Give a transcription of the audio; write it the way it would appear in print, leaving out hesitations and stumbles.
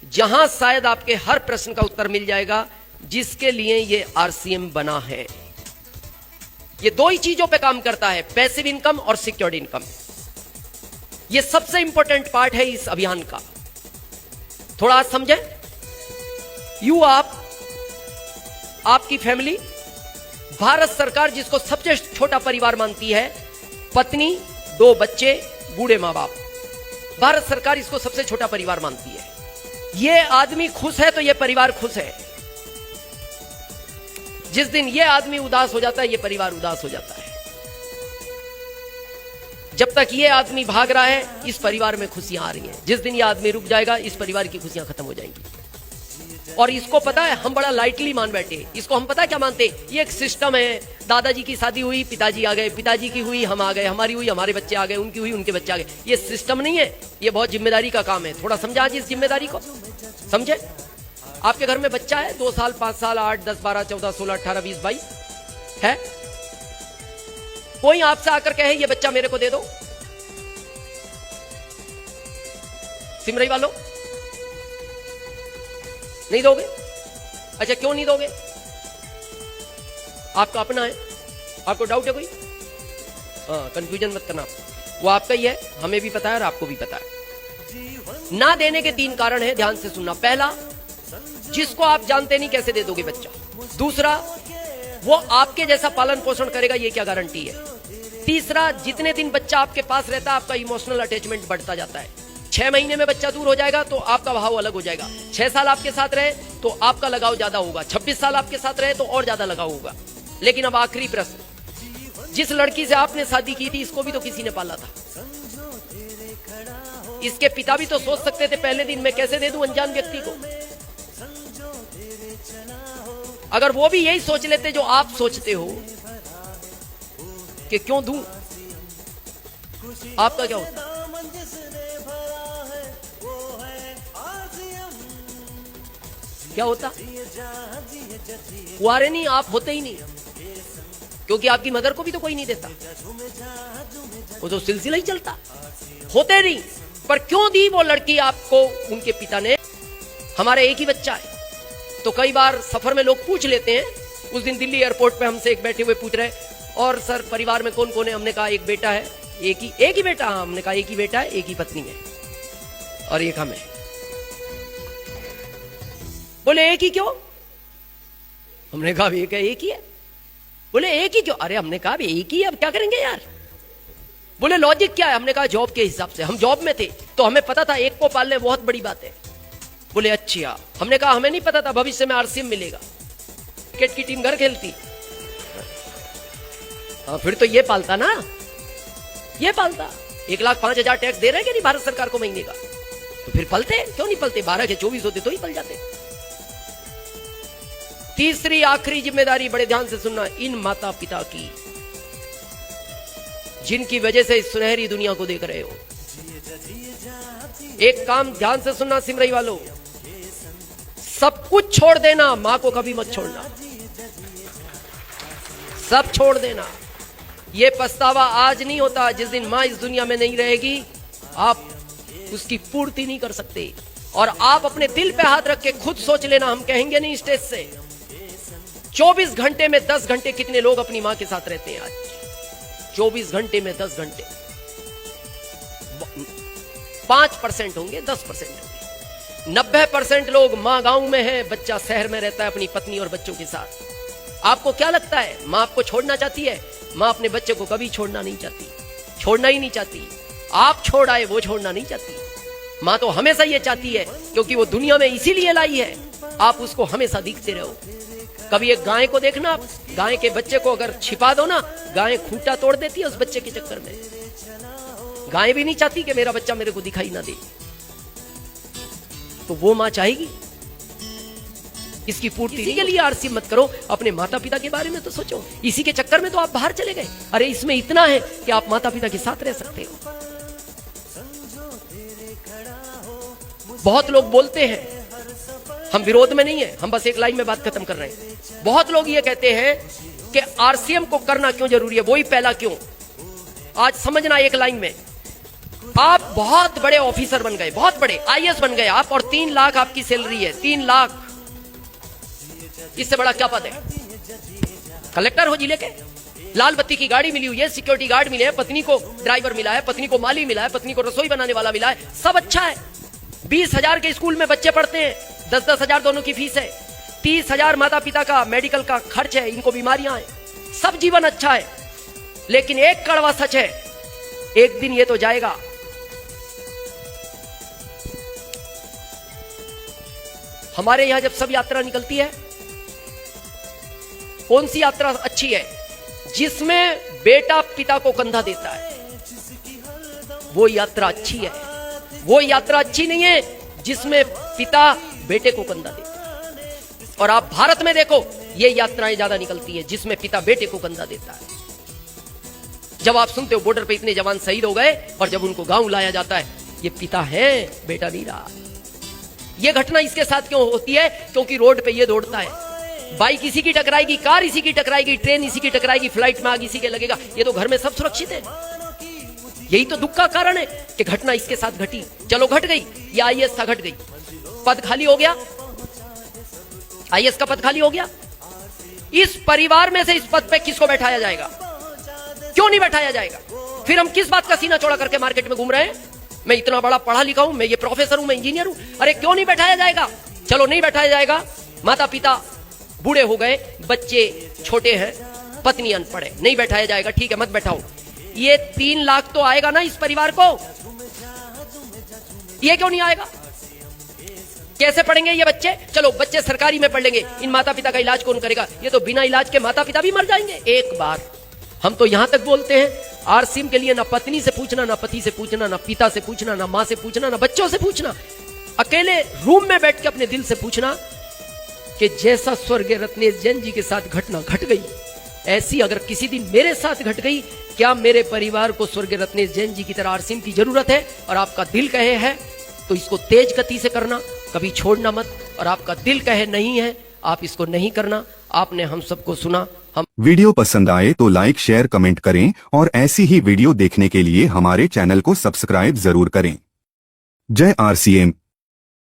जहां शायद आपके हर प्रश्न का उत्तर मिल जाएगा, जिसके लिए ये आरसीएम बना है। ये दो ही चीजों पे काम करता है, पैसिव इनकम और सिक्योर्ड इनकम। ये सबसे इंपॉर्टेंट पार्ट है इस अभियान का। थोड़ा आज समझे। आपकी फैमिली, भारत सरकार जिसको सबसे छोटा परिवार मानती है, पत्नी, 2 बच्चे, बूढ़े मां बाप, भारत सरकार इसको सबसे छोटा परिवार मानती है। ये आदमी खुश है तो ये परिवार खुश है। जिस दिन ये आदमी उदास हो जाता है, ये परिवार उदास हो जाता है। जब तक ये आदमी भाग रहा है, इस परिवार में खुशियां आ रही हैं। जिस दिन ये आदमी रुक जाएगा, इस परिवार की खुशियां खत्म हो जाएंगी। और इसको पता है, हम बड़ा लाइटली मान बैठे। इसको हम पता है क्या मानते, ये एक सिस्टम है। दादाजी की शादी हुई, पिताजी आ गए, पिताजी की हुई, हम आ गए, हमारी हुई, हमारे बच्चे आ गए, उनकी हुई, उनके बच्चे आ गए। ये सिस्टम नहीं है, ये बहुत जिम्मेदारी का काम है। थोड़ा समझा आज इस जिम्मेदारी को, समझे। आपके घर में बच्चा है, 2 साल, 5 साल, 8, 10, 12, 14, 16, 18, 20, 22 है। कोई आपसे आकर कहे ये बच्चा मेरे को दे दो, सिमरई वालों, नहीं दोगे? अच्छा, क्यों नहीं दोगे? आपका अपना है, आपको डाउट है कोई? हाँ, कंफ्यूजन मत करना। वो आपका ही है, हमें भी पता है और आपको भी पता है। ना देने के 3 कारण हैं, ध्यान से सुनना। पहला, जिसको आप जानते नहीं कैसे दे दोगे बच्चा। दूसरा, वो आपके जैसा पालन पोषण करेगा, ये क्या गारंटी है। तीसरा, जितने दिन बच्चा आपके पास रहता है, आपका इमोशनल अटैचमेंट बढ़ता जाता है। 6 महीने में बच्चा दूर हो जाएगा तो आपका भाव अलग हो जाएगा। 6 साल आपके साथ रहे तो आपका लगाव ज्यादा होगा। 26 साल आपके साथ रहे तो और ज्यादा लगाव होगा। लेकिन अब आखिरी प्रश्न, जिस लड़की से आपने शादी की थी, इसको भी तो किसी ने पाला था। इसके पिता भी तो सोच सकते थे पहले दिन मैं कैसे दे दूं अनजान व्यक्ति को। अगर वो भी यही सोच लेते जो आप सोचते हो कि क्यों दूं, आपका क्या होता? क्या होता? कुंवारे नहीं, आप होते ही नहीं, क्योंकि आपकी मदर को भी तो कोई नहीं देता, वो तो सिलसिला ही चलता। होते नहीं, पर क्यों दी वो लड़की आपको उनके पिता ने? हमारे एक ही बच्चा है। तो कई बार सफर में लोग पूछ लेते हैं। उस दिन दिल्ली एयरपोर्ट पे हमसे एक बैठे हुए पूछ रहे, और सर परिवार में कौन कौन है? हमने कहा एक बेटा है, एक ही बेटा। हाँ, हमने कहा एक ही बेटा है, एक ही पत्नी है और एक हम है। बोले एक ही क्यों? हमने कहा एक है, एक ही है। बोले एक ही क्यों? अरे हमने कहा एक ही है, अब क्या करेंगे यार। बोले लॉजिक क्या है? हमने कहा जॉब के हिसाब से, हम जॉब में थे तो हमें पता था एक को पालने बहुत बड़ी बात है। बोले अच्छा। हमने कहा हमें नहीं पता था भविष्य में आरसीएम मिलेगा, क्रिकेट की टीम घर खेलती। हाँ, फिर तो ये पालता ना, ये पालता। 1,05,000 टैक्स दे रहे हैं कि नहीं भारत सरकार को महीने का, तो फिर पलते क्यों नहीं पलते? 12 के 24 होते तो ही पल जाते। तीसरी आखिरी जिम्मेदारी, बड़े ध्यान से सुनना, इन माता पिता की जिनकी वजह से इस सुनहरी दुनिया को देख रहे हो। एक काम ध्यान से सुनना सिमरई वालों, सब कुछ छोड़ देना, मां को कभी मत छोड़ना। सब छोड़ देना। यह पछतावा आज नहीं होता, जिस दिन मां इस दुनिया में नहीं रहेगी आप उसकी पूर्ति नहीं कर सकते। और आप अपने दिल पे हाथ रख के खुद सोच लेना, हम कहेंगे नहीं स्टेज से। 24 घंटे में 10 घंटे कितने लोग अपनी मां के साथ रहते हैं आज? 24 घंटे में 10 घंटे 5% होंगे, 10% होंगे। 90% लोग मां गांव में है, बच्चा शहर में रहता है अपनी पत्नी और बच्चों के साथ। आपको क्या लगता है मां आपको छोड़ना चाहती है? मां अपने बच्चे को कभी छोड़ना नहीं चाहती, छोड़ना ही नहीं चाहती। आप छोड़ आए, वो छोड़ना नहीं चाहती। मां तो हमेशा ये चाहती है, क्योंकि वो दुनिया में इसीलिए लाई है, आप उसको हमेशा दिखते रहो। कभी एक गाय को देखना, गाय के बच्चे को अगर छिपा दो ना, गाय खूंटा तोड़ देती है उस बच्चे के चक्कर में। गाय भी नहीं चाहती कि मेरा बच्चा मेरे को दिखाई ना दे, तो वो मां चाहेगी। इसकी पूर्ति के लिए आरसी मत करो, अपने माता पिता के बारे में तो सोचो। इसी के चक्कर में तो आप बाहर चले गए। अरे इसमें इतना है कि आप माता पिता के साथ रह सकते हो। बहुत लोग बोलते हैं, हम विरोध में नहीं है, हम बस एक लाइन में बात खत्म कर रहे हैं। बहुत लोग ये कहते हैं कि आरसीएम को करना क्यों जरूरी है, वही पहला क्यों। आज समझना एक लाइन में, आप बहुत बड़े ऑफिसर बन गए, बहुत बड़े आईएएस बन गए आप, और 3 लाख आपकी सैलरी है, 3 लाख। इससे बड़ा क्या पद है? कलेक्टर हो जिले के, लाल बत्ती की गाड़ी मिली हुई है, सिक्योरिटी गार्ड मिले हैं, पत्नी को ड्राइवर मिला है, पत्नी को माली मिला है, पत्नी को रसोई बनाने वाला मिला है, सब अच्छा है। 20,000 के स्कूल में बच्चे पढ़ते हैं, 10-10 हजार दोनों की फीस है, 30,000 माता पिता का मेडिकल का खर्च है, इनको बीमारियां हैं, सब जीवन अच्छा है। लेकिन एक कड़वा सच है, एक दिन ये तो जाएगा। हमारे यहां जब सब यात्रा निकलती है, कौन सी यात्रा अच्छी है? जिसमें बेटा पिता को कंधा देता है, वो यात्रा अच्छी है। वो यात्रा अच्छी नहीं है जिसमें पिता बेटे को कंधा देता है। और आप भारत में देखो, ये यात्राएं ज्यादा निकलती है जिसमें पिता बेटे को कंधा देता है। जब आप सुनते हो बॉर्डर पे इतने जवान शहीद हो गए, और जब उनको गांव लाया जाता है, ये पिता है, बेटा नहीं रहा। ये घटना इसके साथ क्यों होती है? क्योंकि रोड पे ये दौड़ता है, बाइक इसी की टकराएगी, कार इसी की टकराएगी, ट्रेन इसी की टकराएगी, फ्लाइट में आग इसी के लगेगा। ये तो घर में सब सुरक्षित है। यही तो दुख का कारण है कि घटना इसके साथ घटी। चलो घट गई, ये आईएएस था, घट गई, पद खाली हो गया, आईएएस का पद खाली हो गया। इस परिवार में से इस पद पे किसको बैठाया जाएगा? क्यों नहीं बैठाया जाएगा? फिर हम किस बात का सीना चौड़ा करके मार्केट में घूम रहे हैं? मैं इतना बड़ा पढ़ा लिखा हूं, मैं ये प्रोफेसर हूं, मैं इंजीनियर हूं, अरे क्यों नहीं बैठाया जाएगा? चलो नहीं बैठाया जाएगा, माता पिता बूढ़े हो गए, बच्चे छोटे हैं, पत्नी अनपढ़ है, नहीं बैठाया जाएगा, ठीक है मत बैठाओ। ये 3 लाख तो आएगा ना इस परिवार को, ये क्यों नहीं आएगा? कैसे पढ़ेंगे ये बच्चे? चलो बच्चे सरकारी में पढ़ लेंगे, इन माता पिता का इलाज कौन करेगा? ये तो बिना इलाज के माता पिता भी मर जाएंगे एक बार। हम तो यहां तक बोलते हैं, आरसीएम के लिए ना पत्नी से पूछना, ना पति से पूछना, ना पिता से पूछना, ना मां से पूछना, ना बच्चों से पूछना, अकेले रूम में बैठ के अपने दिल से पूछना कि जैसा स्वर्गीय रत्नेश जैन जी के साथ घटना घट गई, ऐसी अगर किसी दिन मेरे साथ घट गई, क्या मेरे परिवार को स्वर्गीय रत्नेश जैन जी की तरह आरसीएम की जरूरत है? और आपका दिल कहे है तो इसको तेज गति से करना, कभी छोड़ना मत। और आपका दिल कहे नहीं है, आप इसको नहीं करना। आपने हम सबको सुना। हम वीडियो पसंद आए तो लाइक, शेयर, कमेंट करें और ऐसी ही वीडियो देखने के लिए हमारे चैनल को सब्सक्राइब जरूर करें। जय आरसीएम।